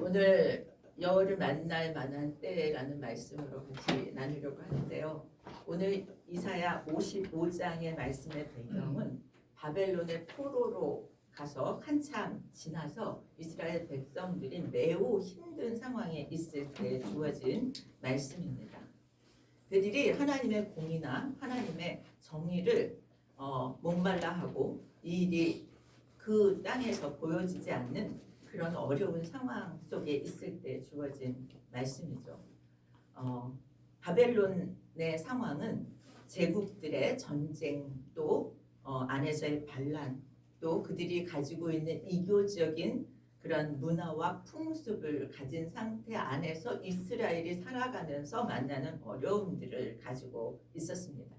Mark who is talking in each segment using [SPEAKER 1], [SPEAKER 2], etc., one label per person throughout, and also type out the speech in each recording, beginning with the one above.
[SPEAKER 1] 오늘 여호를 만날 만한 때라는 말씀으로 같이 나누려고 하는데요. 오늘 이사야 55장의 말씀의 배경은 바벨론의 포로로 가서 한참 지나서 이스라엘 백성들이 매우 힘든 상황에 있을 때 주어진 말씀입니다. 그들이 하나님의 공의나 하나님의 정의를 목말라 하고 이 일이 그 땅에서 보여지지 않는 그런 어려운 상황 속에 있을 때 주어진 말씀이죠. 바벨론의 상황은 제국들의 전쟁 또 안에서의 반란 또 그들이 가지고 있는 이교적인 그런 문화와 풍습을 가진 상태 안에서 이스라엘이 살아가면서 만나는 어려움들을 가지고 있었습니다.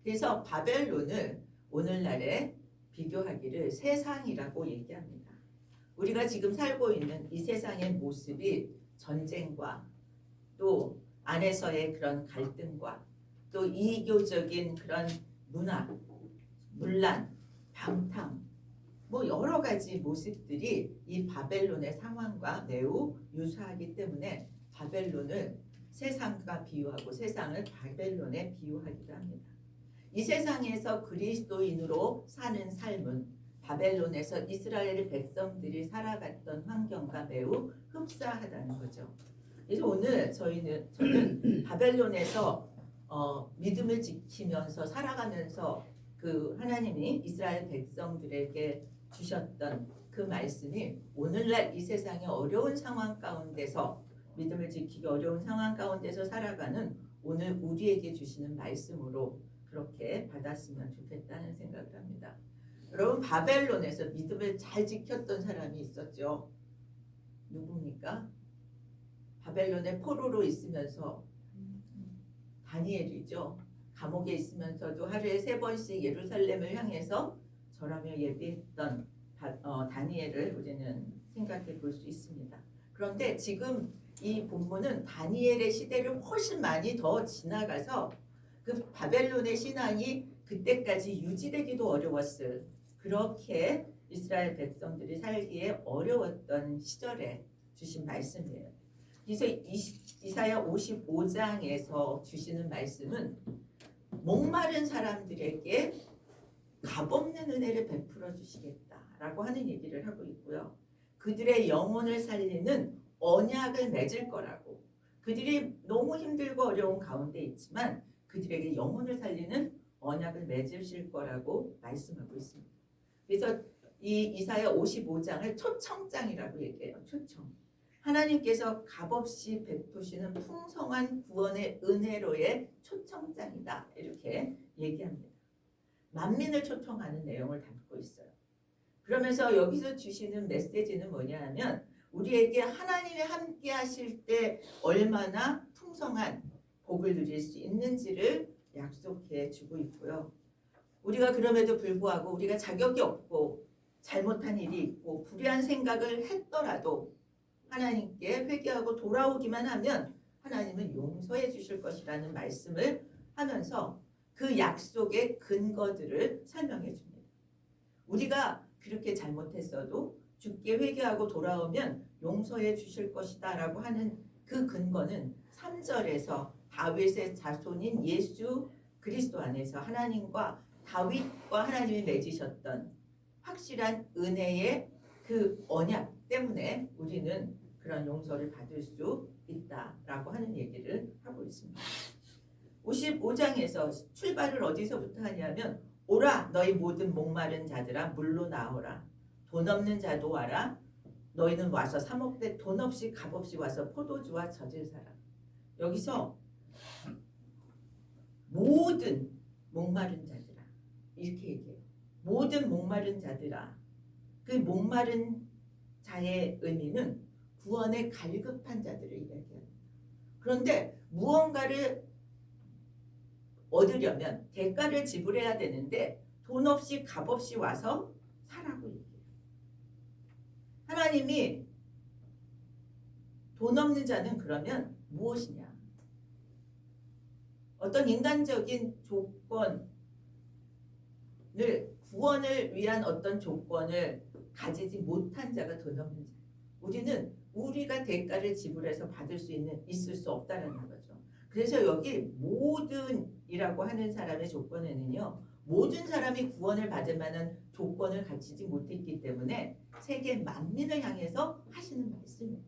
[SPEAKER 1] 그래서 바벨론을 오늘날에 비교하기를 세상이라고 얘기합니다. 우리가 지금 살고 있는 이 세상의 모습이 전쟁과 또 안에서의 그런 갈등과 또 이교적인 그런 문화, 문란, 방탕 뭐 여러 가지 모습들이 이 바벨론의 상황과 매우 유사하기 때문에 바벨론을 세상과 비유하고 세상을 바벨론에 비유하기도 합니다. 이 세상에서 그리스도인으로 사는 삶은 바벨론에서 이스라엘 백성들이 살아갔던 환경과 매우 흡사하다는 거죠. 그래서 오늘 저는 바벨론에서 믿음을 지키면서 살아가면서 그 하나님이 이스라엘 백성들에게 주셨던 그 말씀이 오늘날 이 세상의 어려운 상황 가운데서 믿음을 지키기 어려운 상황 가운데서 살아가는 오늘 우리에게 주시는 말씀으로 그렇게 받았으면 좋겠다는 생각을 합니다. 여러분 바벨론에서 믿음을 잘 지켰던 사람이 있었죠. 누굽니까? 바벨론의 포로로 있으면서 다니엘이죠. 감옥에 있으면서도 하루에 3번씩 예루살렘을 향해서 절하며 예배했던 다니엘을 우리는 생각해 볼 수 있습니다. 그런데 지금 이 본문은 다니엘의 시대를 훨씬 많이 더 지나가서 그 바벨론의 신앙이 그때까지 유지되기도 어려웠을 그렇게 이스라엘 백성들이 살기에 어려웠던 시절에 주신 말씀이에요. 그래서 이사야 55장에서 주시는 말씀은 목마른 사람들에게 값없는 은혜를 베풀어 주시겠다라고 하는 얘기를 하고 있고요. 그들의 영혼을 살리는 언약을 맺을 거라고. 그들이 너무 힘들고 어려운 가운데 있지만 그들에게 영혼을 살리는 언약을 맺으실 거라고 말씀하고 있습니다. 그래서 이 이사야 55장을 초청장이라고 얘기해요. 초청. 하나님께서 값없이 베푸시는 풍성한 구원의 은혜로의 초청장이다. 이렇게 얘기합니다. 만민을 초청하는 내용을 담고 있어요. 그러면서 여기서 주시는 메시지는 뭐냐 하면 우리에게 하나님이 함께 하실 때 얼마나 풍성한 복을 누릴 수 있는지를 약속해 주고 있고요. 우리가 그럼에도 불구하고 우리가 자격이 없고 잘못한 일이 있고 불의한 생각을 했더라도 하나님께 회개하고 돌아오기만 하면 하나님은 용서해 주실 것이라는 말씀을 하면서 그 약속의 근거들을 설명해 줍니다. 우리가 그렇게 잘못했어도 주께 회개하고 돌아오면 용서해 주실 것이다 라고 하는 그 근거는 3절에서 다윗의 자손인 예수 그리스도 안에서 하나님과 다윗과 하나님이 맺으셨던 확실한 은혜의 그 언약 때문에 우리는 그런 용서를 받을 수 있다라고 하는 얘기를 하고 있습니다. 55장에서 출발을 어디서부터 하냐면 오라 너희 모든 목마른 자들아 물로 나오라 돈 없는 자도 와라 너희는 와서 사먹되 돈 없이 값없이 와서 포도주와 젖을 사라. 여기서 모든 목마른 자들아 이렇게 얘기해요. 모든 목마른 자들아. 그 목마른 자의 의미는 구원에 갈급한 자들을 이야기합니다. 그런데 무언가를 얻으려면 대가를 지불해야 되는데 돈 없이 값없이 와서 사라고 얘기해요. 하나님이 돈 없는 자는 그러면 무엇이냐? 어떤 인간적인 조건을 구원을 위한 어떤 조건을 가지지 못한 자가 돈 없는 자. 우리는 우리가 대가를 지불해서 받을 수 있을 수 없다라는 거죠. 그래서 여기 모든이라고 하는 사람의 조건에는요. 모든 사람이 구원을 받을 만한 조건을 갖추지 못했기 때문에 세계 만민을 향해서 하시는 말씀이에요.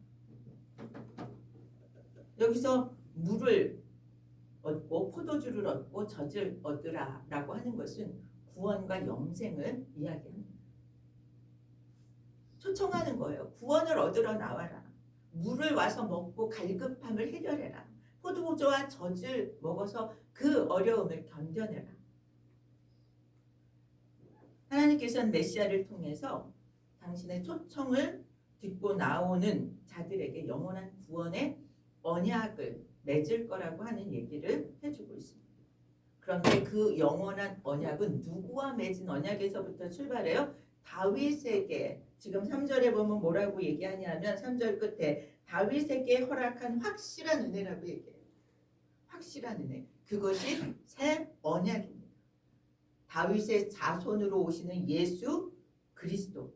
[SPEAKER 1] 여기서 물을 얻고 포도주를 얻고 젖을 얻으라 라고 하는 것은 구원과 영생을 이야기합니다. 초청하는 거예요. 구원을 얻으러 나와라. 물을 와서 먹고 갈급함을 해결해라. 포도주와 젖을 먹어서 그 어려움을 견뎌내라. 하나님께서는 메시아를 통해서 당신의 초청을 듣고 나오는 자들에게 영원한 구원의 언약을 맺을 거라고 하는 얘기를 해주고 있습니다. 그런데 그 영원한 언약은 누구와 맺은 언약에서부터 출발해요? 다윗에게, 지금 3절에 보면 뭐라고 얘기하냐면 3절 끝에 다윗에게 허락한 확실한 은혜라고 얘기해요. 확실한 은혜. 그것이 새 언약입니다. 다윗의 자손으로 오시는 예수 그리스도라고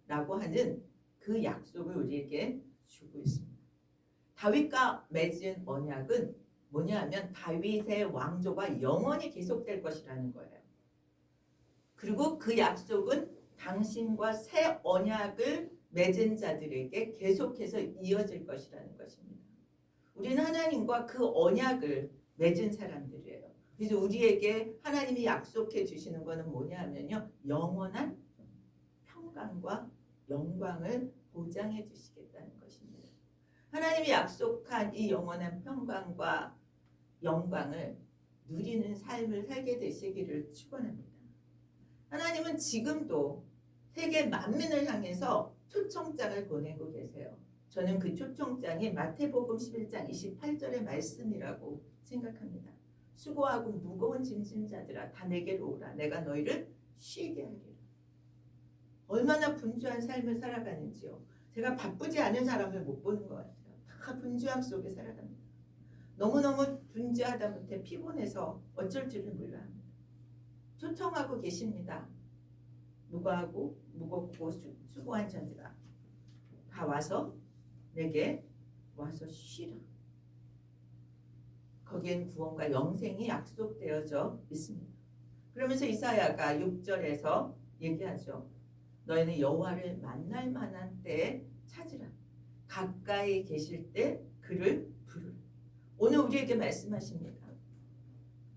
[SPEAKER 1] 하는 그 약속을 우리에게 주고 있습니다. 다윗과 맺은 언약은 뭐냐 하면 다윗의 왕조가 영원히 계속될 것이라는 거예요. 그리고 그 약속은 당신과 새 언약을 맺은 자들에게 계속해서 이어질 것이라는 것입니다. 우리는 하나님과 그 언약을 맺은 사람들이에요. 그래서 우리에게 하나님이 약속해 주시는 것은 뭐냐 하면요. 영원한 평강과 영광을 보장해 주시겠다는 것입니다. 하나님이 약속한 이 영원한 평강과 영광을 누리는 삶을 살게 되시기를 축원합니다. 하나님은 지금도 세계 만민을 향해서 초청장을 보내고 계세요. 저는 그 초청장이 마태복음 11장 28절의 말씀이라고 생각합니다. 수고하고 무거운 짐진 자들아 다 내게로 오라. 내가 너희를 쉬게 하리라. 얼마나 분주한 삶을 살아가는지요. 제가 바쁘지 않은 사람을 못 보는 것 같아요. 다 분주함 속에 살아갑니다. 너무너무 분주하다 못해 피곤해서 어쩔 줄을 몰라 합니다. 초청하고 계십니다. 무겁고 수고한 자들아 다 와서 내게 와서 쉬라. 거기엔 구원과 영생이 약속되어져 있습니다. 그러면서 이사야가 6절에서 얘기하죠. 너희는 여호와를 만날 만한 때에 찾으라. 가까이 계실 때 그를 부르라. 오늘 우리에게 말씀하십니다.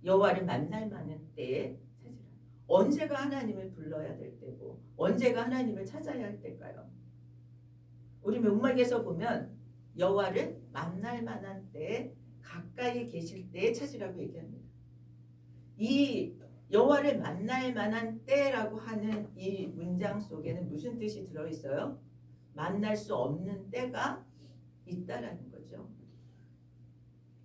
[SPEAKER 1] 여호와를 만날 만한 때에 찾으라. 언제가 하나님을 불러야 될 때고 언제가 하나님을 찾아야 할 때일까요? 우리 문맥에서 보면 여호와를 만날 만한 때에 가까이 계실 때에 찾으라고 얘기합니다. 이 여호와를 만날 만한 때라고 하는 이 문장 속에는 무슨 뜻이 들어있어요? 만날 수 없는 때가 있다라는 거죠.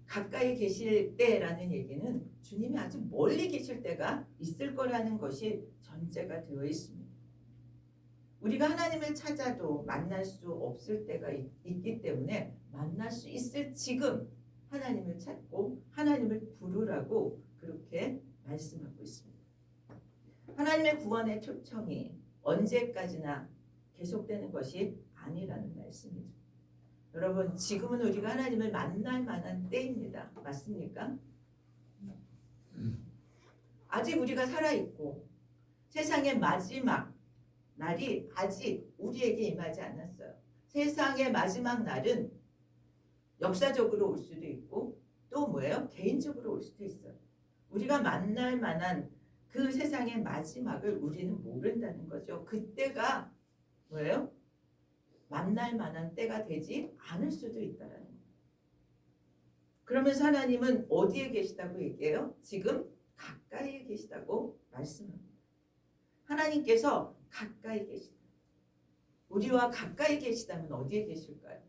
[SPEAKER 1] 가까이 계실 때라는 얘기는 주님이 아주 멀리 계실 때가 있을 거라는 것이 전제가 되어 있습니다. 우리가 하나님을 찾아도 만날 수 없을 때가 있기 때문에 만날 수 있을 지금 하나님을 찾고 하나님을 부르라고 그렇게 말씀하고 있습니다. 하나님의 구원의 초청이 언제까지나 계속되는 것이 아니라는 말씀이죠. 여러분 지금은 우리가 하나님을 만날 만한 때입니다. 맞습니까? 아직 우리가 살아있고 세상의 마지막 날이 아직 우리에게 임하지 않았어요. 세상의 마지막 날은 역사적으로 올 수도 있고 또 뭐예요? 개인적으로 올 수도 있어요. 우리가 만날 만한 그 세상의 마지막을 우리는 모른다는 거죠. 그때가 뭐예요? 만날 만한 때가 되지 않을 수도 있다는 거예요. 그러면서 하나님은 어디에 계시다고 얘기해요? 지금 가까이에 계시다고 말씀합니다. 하나님께서 가까이 계시다. 우리와 가까이 계시다면 어디에 계실까요?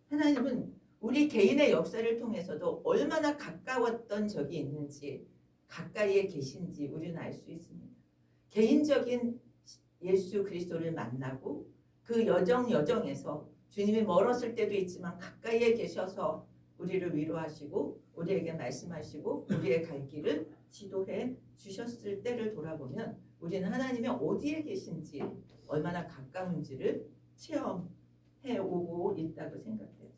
[SPEAKER 1] 하나님은 우리 개인의 역사를 통해서도 얼마나 가까웠던 적이 있는지 가까이에 계신지 우리는 알 수 있습니다. 개인적인 예수 그리스도를 만나고 그 여정에서 주님이 멀었을 때도 있지만 가까이에 계셔서 우리를 위로하시고 우리에게 말씀하시고 우리의 갈 길을 지도해 주셨을 때를 돌아보면 우리는 하나님이 어디에 계신지 얼마나 가까운지를 체험해 오고 있다고 생각해요.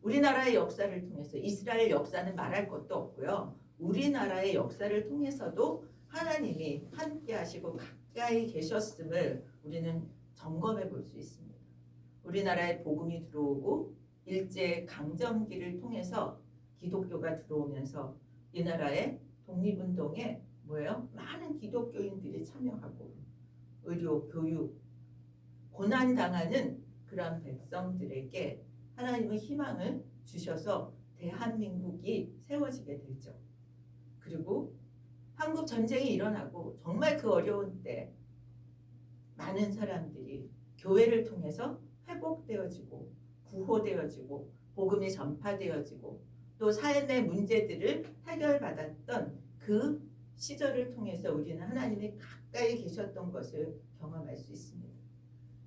[SPEAKER 1] 우리나라의 역사를 통해서 이스라엘 역사는 말할 것도 없고요. 우리나라의 역사를 통해서도 하나님이 함께 하시고 가까이 계셨음을 우리는 점검해 볼 수 있습니다. 우리나라에 복음이 들어오고 일제 강점기를 통해서 기독교가 들어오면서 이 나라의 독립운동에 많은 기독교인들이 참여하고 의료, 교육, 고난당하는 그런 백성들에게 하나님은 희망을 주셔서 대한민국이 세워지게 되죠. 그리고 한국 전쟁이 일어나고 정말 그 어려운 때 많은 사람들이 교회를 통해서 회복되어지고 구호되어지고 복음이 전파되어지고 또 삶의 문제들을 해결받았던 그 시절을 통해서 우리는 하나님이 가까이 계셨던 것을 경험할 수 있습니다.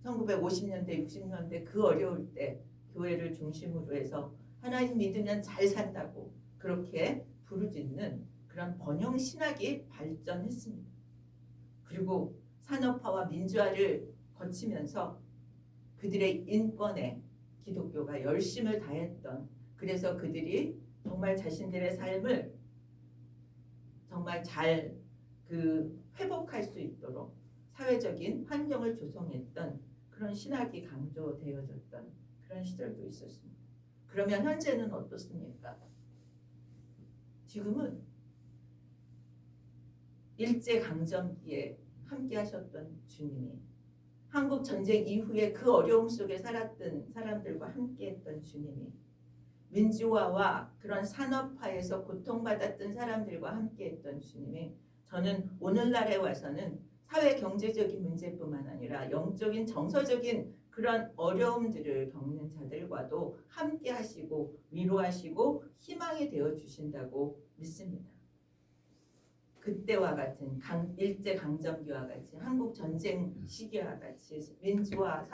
[SPEAKER 1] 1950년대, 60년대 그 어려울 때 교회를 중심으로 해서 하나님 믿으면 잘 산다고 그렇게 부르짖는 그런 번영 신학이 발전했습니다. 그리고 산업화와 민주화를 거치면서 그들의 인권에 기독교가 열심을 다했던, 그래서 그들이 정말 자신들의 삶을 정말 잘 회복할 수 있도록 사회적인 환경을 조성했던 그런 신학이 강조되어졌던 그런 시절도 있었습니다. 그러면 현재는 어떻습니까? 지금은 일제강점기에 함께 하셨던 주님이 한국 전쟁 이후에 그 어려움 속에 살았던 사람들과 함께 했던 주님이 민주화와 그런 산업화에서 고통받았던 사람들과 함께 했던 주님이 저는 오늘날에 와서는 사회 경제적인 문제뿐만 아니라 영적인 정서적인 그런 어려움들을 겪는 자들과도 함께 하시고 위로하시고 희망이 되어 주신다고 믿습니다. 그때와 같은 일제 강점기와 같이 한국 전쟁 시기와 같이 민주화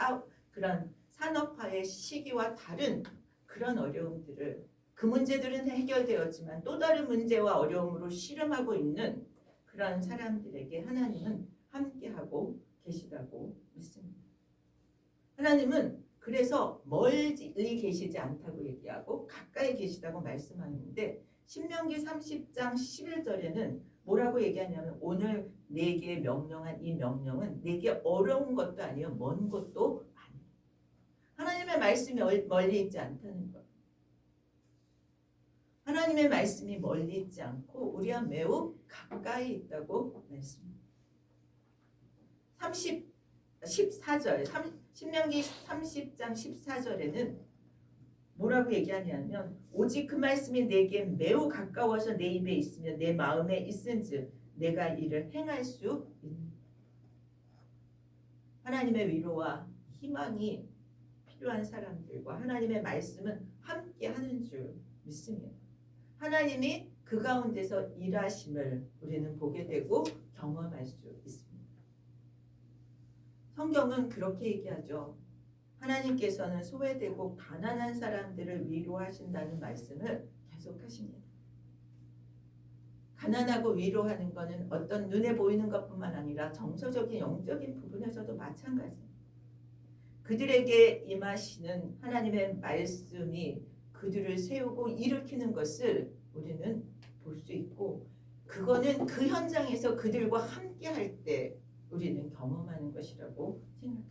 [SPEAKER 1] 그런 산업화의 시기와 다른 그런 어려움들을, 그 문제들은 해결되었지만 또 다른 문제와 어려움으로 씨름하고 있는 그런 사람들에게 하나님은 함께하고 계시다고 믿습니다. 하나님은 그래서 멀리 계시지 않다고 얘기하고 가까이 계시다고 말씀하는데 신명기 30장 11절에는 뭐라고 얘기하냐면 오늘 내게 명령한 이 명령은 내게 어려운 것도 아니요 먼 것도 아니에요. 하나님의 말씀이 멀리 있지 않다는 것. 하나님의 말씀이 멀리 있지 않고 우리와 매우 가까이 있다고 말씀합니다. 14절 신명기 30장 14절에는 뭐라고 얘기하냐면 오직 그 말씀이 내게 매우 가까워서 내 입에 있으며 내 마음에 있은즉 내가 이를 행할 수 있는. 하나님의 위로와 희망이 필요한 사람들과 하나님의 말씀은 함께 하는 줄 믿습니다. 하나님이 그 가운데서 일하심을 우리는 보게 되고 경험할 수 있습니다. 성경은 그렇게 얘기하죠. 하나님께서는 소외되고 가난한 사람들을 위로하신다는 말씀을 계속하십니다. 가난하고 위로하는 것은 어떤 눈에 보이는 것뿐만 아니라 정서적인 영적인 부분에서도 마찬가지입니다. 그들에게 임하시는 하나님의 말씀이 그들을 세우고 일으키는 것을 우리는 볼 수 있고 그거는 그 현장에서 그들과 함께 할 때 우리는 경험하는 것이라고 생각합니다.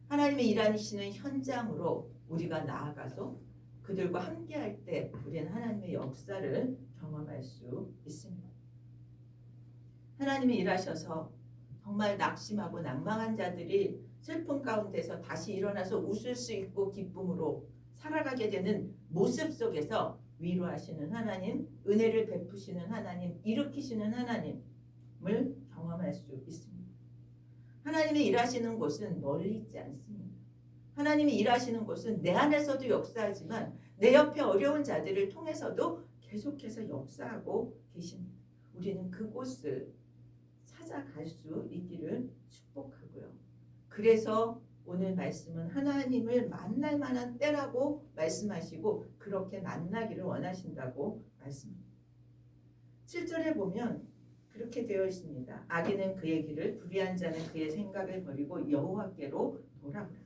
[SPEAKER 1] 하나님의 일하시는 현장으로 우리가 나아가서 그들과 함께 할 때 우리는 하나님의 역사를 경험할 수 있습니다. 하나님이 일하셔서 정말 낙심하고 낭망한 자들이 슬픔 가운데서 다시 일어나서 웃을 수 있고 기쁨으로 살아가게 되는 모습 속에서 위로하시는 하나님, 은혜를 베푸시는 하나님, 일으키시는 하나님을 경험할 수 있습니다. 하나님이 일하시는 곳은 멀리 있지 않습니다. 하나님이 일하시는 곳은 내 안에서도 역사하지만 내 옆에 어려운 자들을 통해서도 계속해서 역사하고 계십니다. 우리는 그곳을 찾아갈 수 있기를 축복하고요. 그래서 오늘 말씀은 하나님을 만날 만한 때라고 말씀하시고 그렇게 만나기를 원하신다고 말씀합니다. 7절에 보면 그렇게 되어 있습니다. 악인은 그의 길을, 불의한 자는 그의 생각을 버리고 여호와께로 돌아오라.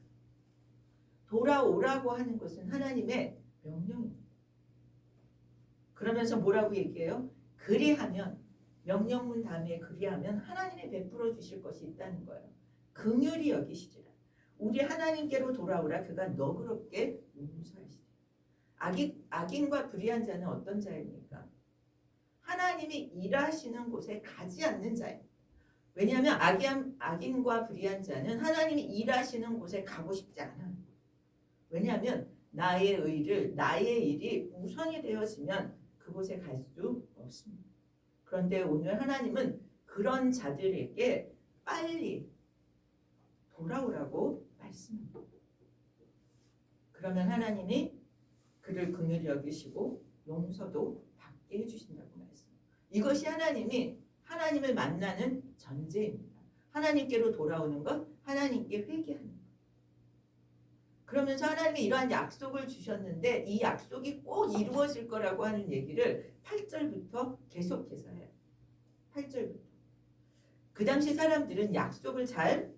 [SPEAKER 1] 돌아오라고 하는 것은 하나님의 명령입니다. 그러면서 뭐라고 얘기해요? 그리하면, 명령문 다음에 그리하면 하나님이 베풀어 주실 것이 있다는 거예요. 긍휼히 여기시리라. 우리 하나님께로 돌아오라. 그가 너그럽게 용서하시리라. 악인과 불의한 자는 어떤 자입니까? 하나님이 일하시는 곳에 가지 않는 자예요. 왜냐하면 악인과 불의한 자는 하나님이 일하시는 곳에 가고 싶지 않아요. 왜냐하면 나의 일이 우선이 되어지면 그곳에 갈 수 없습니다. 그런데 오늘 하나님은 그런 자들에게 빨리 돌아오라고 말씀합니다. 그러면 하나님이 그를 긍휼히 여기시고 용서도 받게 해주신다고 말씀합니다. 이것이 하나님을 만나는 전제입니다. 하나님께로 돌아오는 것, 하나님께 회개하는 것. 그러면서 하나님이 이러한 약속을 주셨는데 이 약속이 꼭 이루어질 거라고 하는 얘기를 8절부터 계속해서 해요. 8절부터. 그 당시 사람들은 약속을 잘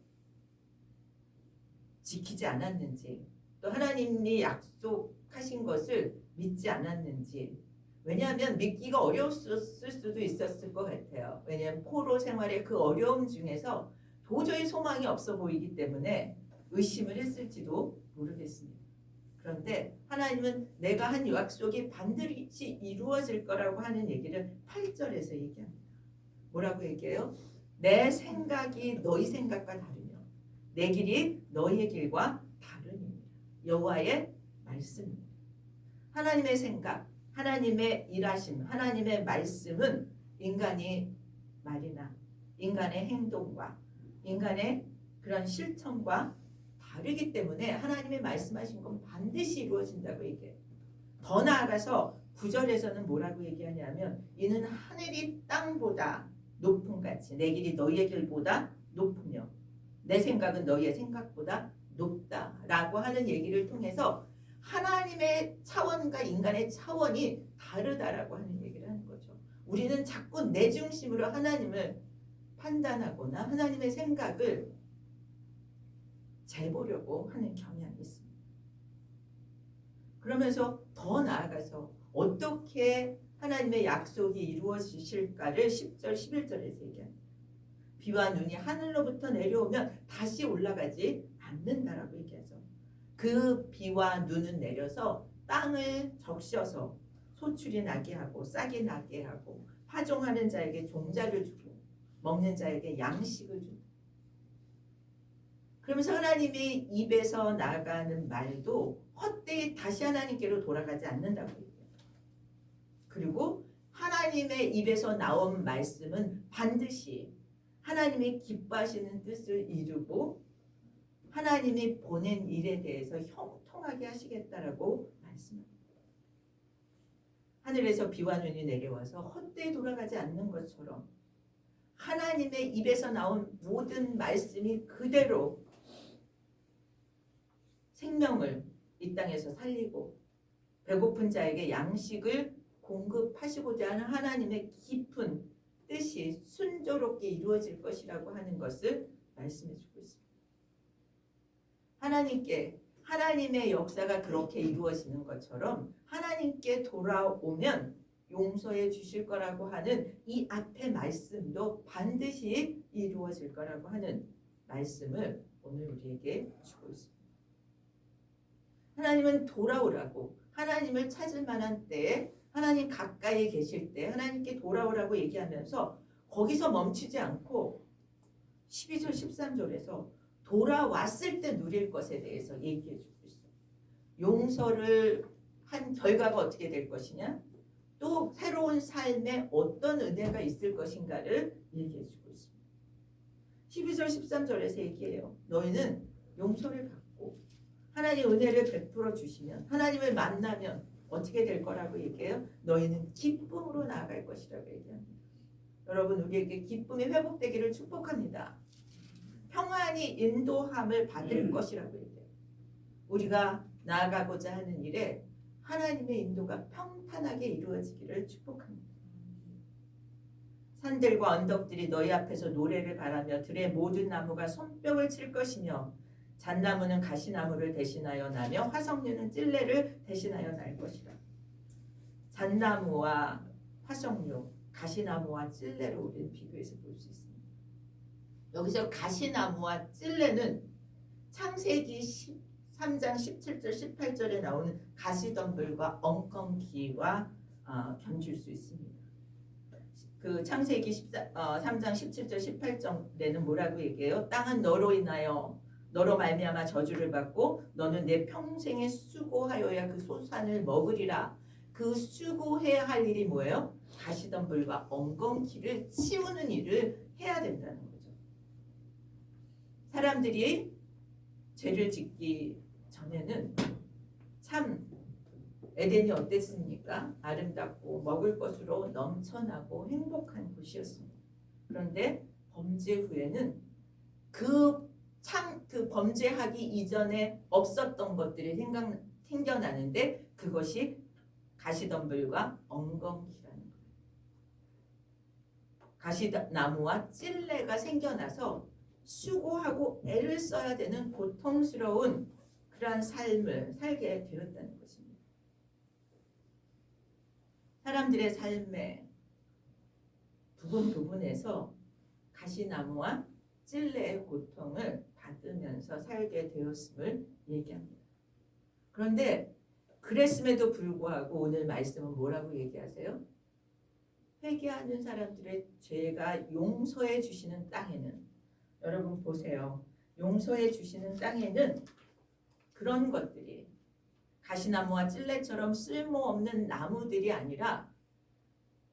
[SPEAKER 1] 지키지 않았는지, 또 하나님이 약속하신 것을 믿지 않았는지, 왜냐하면 믿기가 어려웠을 수도 있었을 것 같아요. 왜냐하면 포로 생활의 그 어려움 중에서 도저히 소망이 없어 보이기 때문에 의심을 했을지도 모르겠습니다. 그런데 하나님은 내가 한 약속이 반드시 이루어질 거라고 하는 얘기를 8절에서 얘기합니다. 뭐라고 얘기해요? 내 생각이 너희 생각과 다르며 내 길이 너희의 길과 다르니라. 여호와의 말씀입니다. 하나님의 생각, 하나님의 일하심, 하나님의 말씀은 인간의 말이나 인간의 행동과 인간의 그런 실천과 다르기 때문에 하나님의 말씀하신 건 반드시 이루어진다고 얘기해요. 더 나아가서 9절에서는 뭐라고 얘기하냐면 이는 하늘이 땅보다 높은 같이 내 길이 너희의 길보다 높으며 내 생각은 너희의 생각보다 높다라고 하는 얘기를 통해서 하나님의 차원과 인간의 차원이 다르다라고 하는 얘기를 하는 거죠. 우리는 자꾸 내 중심으로 하나님을 판단하거나 하나님의 생각을 재보려고 하는 경향이 있습니다. 그러면서 더 나아가서 어떻게 하나님의 약속이 이루어지실까를 10절, 11절에서 얘기합니다. 비와 눈이 하늘로부터 내려오면 다시 올라가지 않는다라고 얘기하죠. 그 비와 눈은 내려서 땅을 적셔서 소출이 나게 하고 싹이 나게 하고 파종하는 자에게 종자를 주고 먹는 자에게 양식을 주고, 그러면서 하나님의 입에서 나가는 말도 헛되이 다시 하나님께로 돌아가지 않는다고 얘기해요. 그리고 하나님의 입에서 나온 말씀은 반드시 하나님이 기뻐하시는 뜻을 이루고 하나님이 보낸 일에 대해서 형통하게 하시겠다라고 말씀합니다. 하늘에서 비와 눈이 내려와서 헛되이 돌아가지 않는 것처럼 하나님의 입에서 나온 모든 말씀이 그대로 생명을 이 땅에서 살리고 배고픈 자에게 양식을 공급하시고자 하는 하나님의 깊은 뜻이 순조롭게 이루어질 것이라고 하는 것을 말씀해 주고 있습니다. 하나님의 역사가 그렇게 이루어지는 것처럼 하나님께 돌아오면 용서해 주실 거라고 하는 이 앞의 말씀도 반드시 이루어질 거라고 하는 말씀을 오늘 우리에게 주고 있습니다. 하나님은 돌아오라고, 하나님을 찾을 만한 때에 하나님 가까이 계실 때 하나님께 돌아오라고 얘기하면서 거기서 멈추지 않고 12절 13절에서 돌아왔을 때 누릴 것에 대해서 얘기해 주고 있어요. 용서를 한 결과가 어떻게 될 것이냐, 또 새로운 삶에 어떤 은혜가 있을 것인가를 얘기해 주고 있습니다. 12절 13절에서 얘기해요. 너희는 용서를 받고 하나님의 은혜를 베풀어 주시면, 하나님을 만나면 어떻게 될 거라고 얘기해요? 너희는 기쁨으로 나아갈 것이라고 얘기합니다. 여러분, 우리에게 기쁨이 회복되기를 축복합니다. 평안히 인도함을 받을 것이라고 얘기해요. 우리가 나아가고자 하는 일에 하나님의 인도가 평탄하게 이루어지기를 축복합니다. 산들과 언덕들이 너희 앞에서 노래를 바라며 들의 모든 나무가 손뼉을 칠 것이며 잣나무는 가시나무를 대신하여 나며 화석류는 찔레를 대신하여 날 것이라. 잣나무와 화석류, 가시나무와 찔레를 우리는 비교해서 볼 수 있습니다. 여기서 가시나무와 찔레는 창세기 3장 17절 18절에 나오는 가시덤불과 엉겅퀴와 견줄 수 있습니다. 그 창세기 3장 17절 18절에는 뭐라고 얘기해요? 땅은 너로 인하여 너로 말미암아 저주를 받고 너는 내 평생에 수고하여야 그 소산을 먹으리라. 그 수고해야 할 일이 뭐예요? 가시덤불과 엉겅퀴를 치우는 일을 해야 된다는 거죠. 사람들이 죄를 짓기 전에는 참 에덴이 어땠습니까? 아름답고 먹을 것으로 넘쳐나고 행복한 곳이었습니다. 그런데 범죄 후에는 그 범죄하기 이전에 없었던 것들이 생겨나는데 그것이 가시덤불과 엉겅퀴라는 거예요. 가시나무와 찔레가 생겨나서 수고하고 애를 써야 되는 고통스러운 그러한 삶을 살게 되었다는 것입니다. 사람들의 삶의 부분에서 가시나무와 찔레의 고통을 받으면서 살게 되었음을 얘기합니다. 그런데 그랬음에도 불구하고 오늘 말씀은 뭐라고 얘기하세요? 회개하는 사람들의 죄가 용서해 주시는 땅에는, 여러분 보세요. 용서해 주시는 땅에는 그런 것들이 가시나무와 찔레처럼 쓸모없는 나무들이 아니라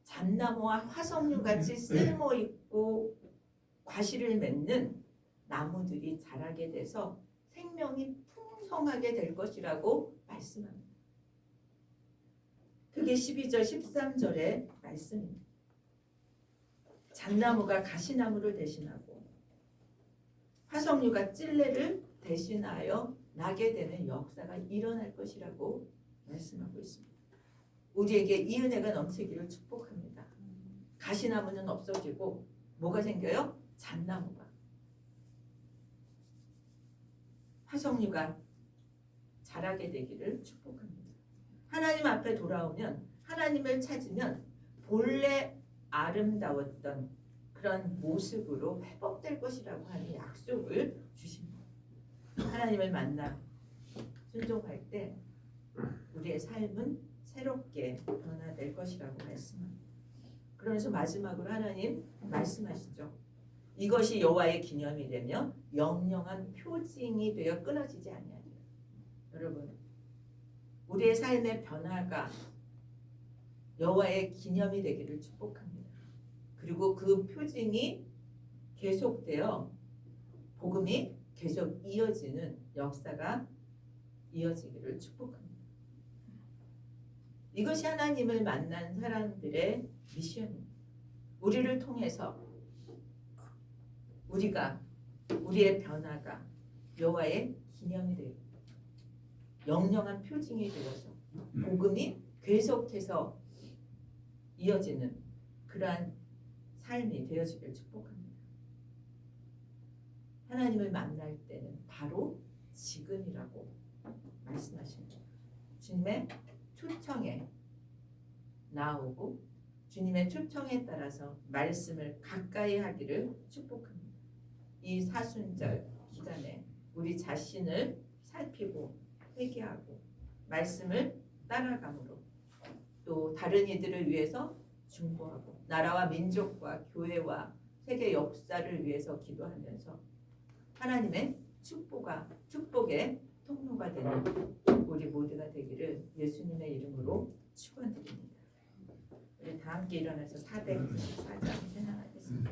[SPEAKER 1] 잣나무와 화석류같이 쓸모있고 과실을 맺는 나무들이 자라게 돼서 생명이 풍성하게 될 것이라고 말씀합니다. 그게 12절 13절의 말씀입니다. 잣나무가 가시나무를 대신하고 화석류가 찔레를 대신하여 나게 되는 역사가 일어날 것이라고 말씀하고 있습니다. 우리에게 이 은혜가 넘치기를 축복합니다. 가시나무는 없어지고 뭐가 생겨요? 잣나무가, 화석류가 자라게 되기를 축복합니다. 하나님 앞에 돌아오면, 하나님을 찾으면 본래 아름다웠던 그런 모습으로 회복될 것이라고 하는 약속을 주십니다. 하나님을 만나 순종할 때 우리의 삶은 새롭게 변화될 것이라고 말씀합니다. 그러면서 마지막으로 하나님 말씀하시죠. 이것이 여호와의 기념이 되며 영영한 표징이 되어 끊어지지 아니하리라. 여러분, 우리의 삶의 변화가 여호와의 기념이 되기를 축복합니다. 그리고 그 표징이 계속되어 복음이 계속 이어지는 역사가 이어지기를 축복합니다. 이것이 하나님을 만난 사람들의 미션입니다. 우리를 통해서 우리의 변화가 여호와의 기념이 되고 영영한 표징이 되어서 복음이 계속해서 이어지는 그러한 삶이 되어지길 축복합니다. 하나님을 만날 때는 바로 지금이라고 말씀하십니다. 주님의 초청에 나오고 주님의 초청에 따라서 말씀을 가까이 하기를 축복합니다. 이 사순절 기간에 우리 자신을 살피고 회개하고 말씀을 따라감으로 또 다른 이들을 위해서 중보하고 나라와 민족과 교회와 세계 역사를 위해서 기도하면서 하나님의 축복의 통로가 되는 우리 모두가 되기를 예수님의 이름으로 축원드립니다. 우리 다 함께 일어나서 494장 찬양하겠습니다.